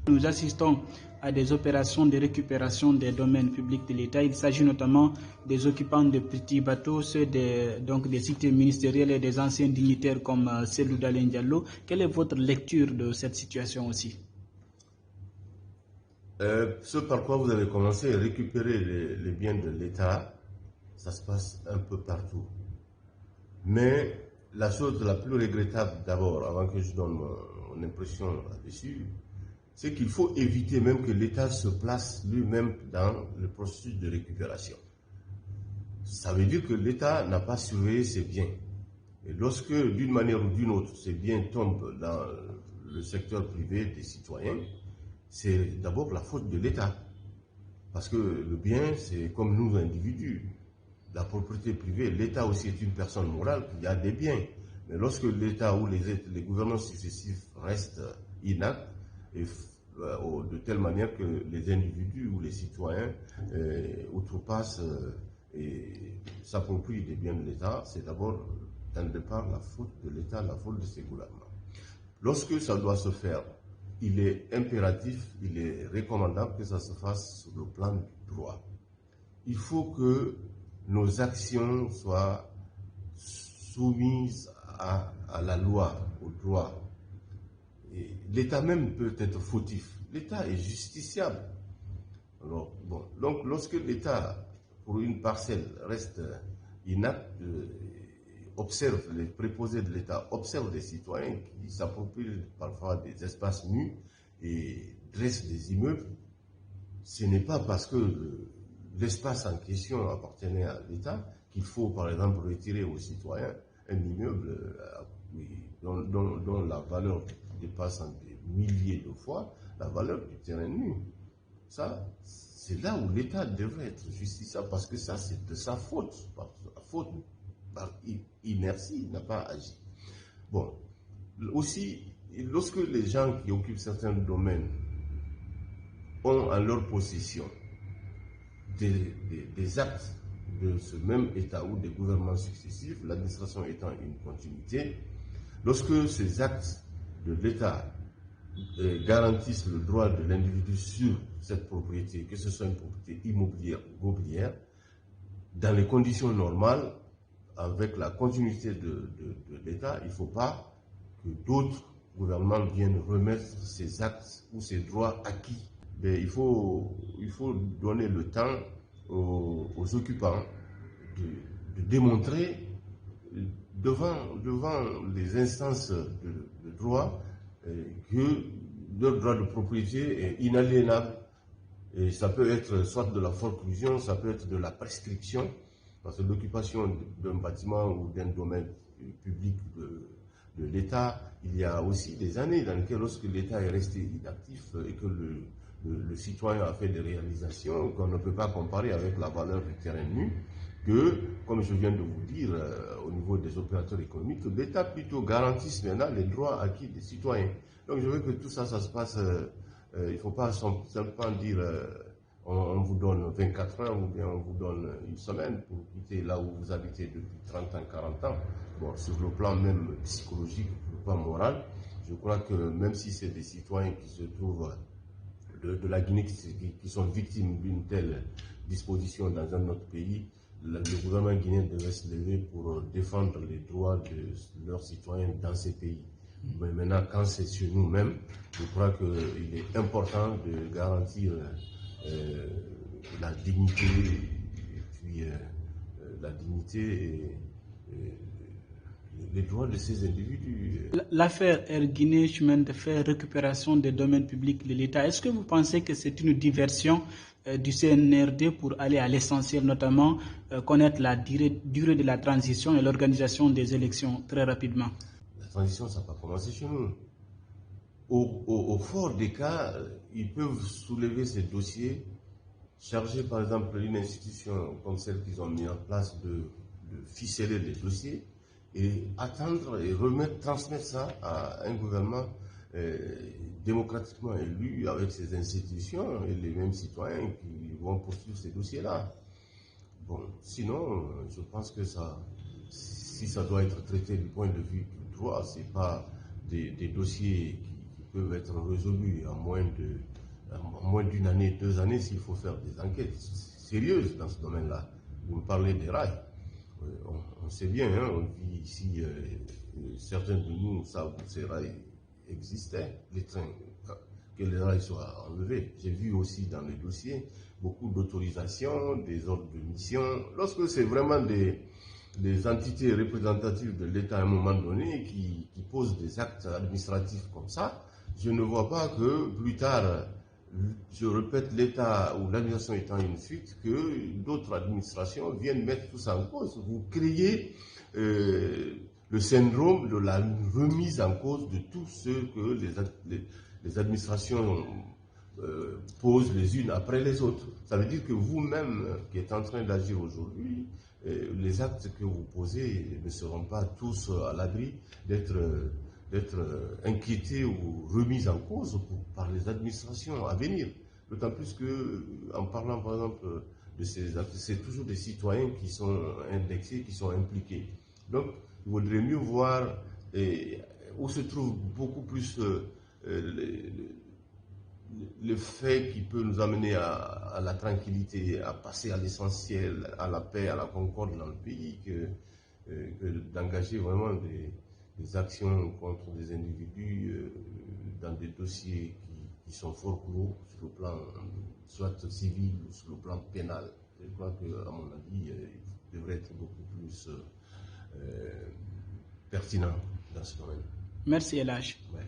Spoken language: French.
Nous assistons à des opérations de récupération des domaines publics de l'État. Il s'agit notamment des occupants de petits bateaux, ceux des cités ministérielles et des anciens dignitaires comme Cellou Dalein Diallo. Quelle est votre lecture de cette situation aussi? Ce par quoi vous avez commencé à récupérer les biens de l'État, ça se passe un peu partout. Mais la chose la plus regrettable d'abord, avant que je donne mon impression là-dessus, c'est qu'il faut éviter même que l'État se place lui-même dans le processus de récupération. Ça veut dire que l'État n'a pas surveillé ses biens. Et lorsque, d'une manière ou d'une autre, ces biens tombent dans le secteur privé des citoyens, c'est d'abord la faute de l'État. Parce que le bien, c'est comme nous, individus. La propriété privée, l'État aussi est une personne morale qui a des biens. Mais lorsque l'État ou les gouvernements successifs restent inactes, de telle manière que les individus ou les citoyens outrepassent et s'approprient des biens de l'État, c'est d'abord, dans le départ, la faute de l'État, la faute de ses gouvernements. Lorsque ça doit se faire, il est impératif, il est recommandable que ça se fasse sur le plan du droit. Il faut que nos actions soient soumises à la loi, au droit. L'État même peut être fautif. L'État est justiciable. Alors, bon, donc lorsque l'État, pour une parcelle, reste inapte, observe, les préposés de l'État observent des citoyens qui s'approprient parfois des espaces nus et dressent des immeubles, ce n'est pas parce que l'espace en question appartenait à l'État qu'il faut, par exemple, retirer aux citoyens un immeuble dont la valeur dépasse en des milliers de fois la valeur du terrain nu. Ça, c'est là où l'État devrait être justiciable, parce que ça, c'est de sa faute. Par inertie, il n'a pas agi. Bon, aussi, lorsque les gens qui occupent certains domaines ont en leur possession des actes de ce même État ou des gouvernements successifs, l'administration étant une continuité, lorsque ces actes de l'État garantissent le droit de l'individu sur cette propriété, que ce soit une propriété immobilière ou mobilière, dans les conditions normales, avec la continuité de l'État, il ne faut pas que d'autres gouvernements viennent remettre ces actes ou ces droits acquis. Mais il faut donner le temps aux occupants de démontrer devant les instances de droit que leur droit de propriété est inaliénable. Et ça peut être soit de la forclusion, ça peut être de la prescription, parce que l'occupation d'un bâtiment ou d'un domaine public de l'État, il y a aussi des années dans lesquelles, lorsque l'État est resté inactif et que le citoyen a fait des réalisations qu'on ne peut pas comparer avec la valeur du terrain nu, que, comme je viens de vous dire, au niveau des opérateurs économiques, l'État plutôt garantisse maintenant les droits acquis des citoyens. Donc je veux que tout ça, ça se passe, il ne faut pas simplement dire on vous donne 24 heures ou bien on vous donne une semaine pour quitter là où vous habitez depuis 30 ans, 40 ans. Bon, sur le plan même psychologique, sur le plan moral, je crois que même si c'est des citoyens qui se trouvent de la Guinée qui sont victimes d'une telle disposition dans un autre pays, le gouvernement guinéen devrait se lever pour défendre les droits de leurs citoyens dans ces pays. Mais maintenant, quand c'est sur nous-mêmes, je crois qu'il est important de garantir la dignité et puis la dignité et les droits de ces individus. L'affaire Air Guinée, chemin de fer, récupération des domaines publics de l'État, est-ce que vous pensez que c'est une diversion du CNRD pour aller à l'essentiel, notamment connaître la durée de la transition et l'organisation des élections très rapidement? La transition, ça n'a pas commencé chez nous. Au fort des cas, ils peuvent soulever ces dossiers, charger par exemple une institution comme celle qu'ils ont mis en place de ficeler les dossiers et attendre et transmettre ça à un gouvernement démocratiquement élu avec ses institutions et les mêmes citoyens qui vont poursuivre ces dossiers-là. Bon, sinon, je pense que si ça doit être traité du point de vue du droit, ce n'est pas des dossiers qui peuvent être résolus en moins d'une année, 2 années, s'il faut faire des enquêtes sérieuses dans ce domaine-là. Vous me parlez des rails. On sait bien, hein, on vit ici, certains de nous savent que ces rails existaient, les trains, que les rails soient enlevés. J'ai vu aussi dans les dossiers beaucoup d'autorisations, des ordres de mission. Lorsque c'est vraiment des entités représentatives de l'État à un moment donné qui posent des actes administratifs comme ça, je ne vois pas que plus tard, je répète, l'État ou l'administration étant une fuite, que d'autres administrations viennent mettre tout ça en cause. Vous créez le syndrome de la remise en cause de tout ce que les administrations posent les unes après les autres. Ça veut dire que vous-même, qui êtes en train d'agir aujourd'hui, les actes que vous posez ne seront pas tous à l'abri d'être inquiétés ou remis en cause par les administrations à venir. D'autant plus que, en parlant par exemple de ces actes, c'est toujours des citoyens qui sont indexés, qui sont impliqués. Donc, il vaudrait mieux voir où se trouve beaucoup plus le fait qui peut nous amener à la tranquillité, à passer à l'essentiel, à la paix, à la concorde dans le pays, que d'engager vraiment des actions contre des individus dans des dossiers qui sont fort clos sur le plan soit civil ou sur le plan pénal. Je crois qu'à mon avis, il devrait être beaucoup plus pertinent dans ce domaine. Merci, Elhaj. Ouais.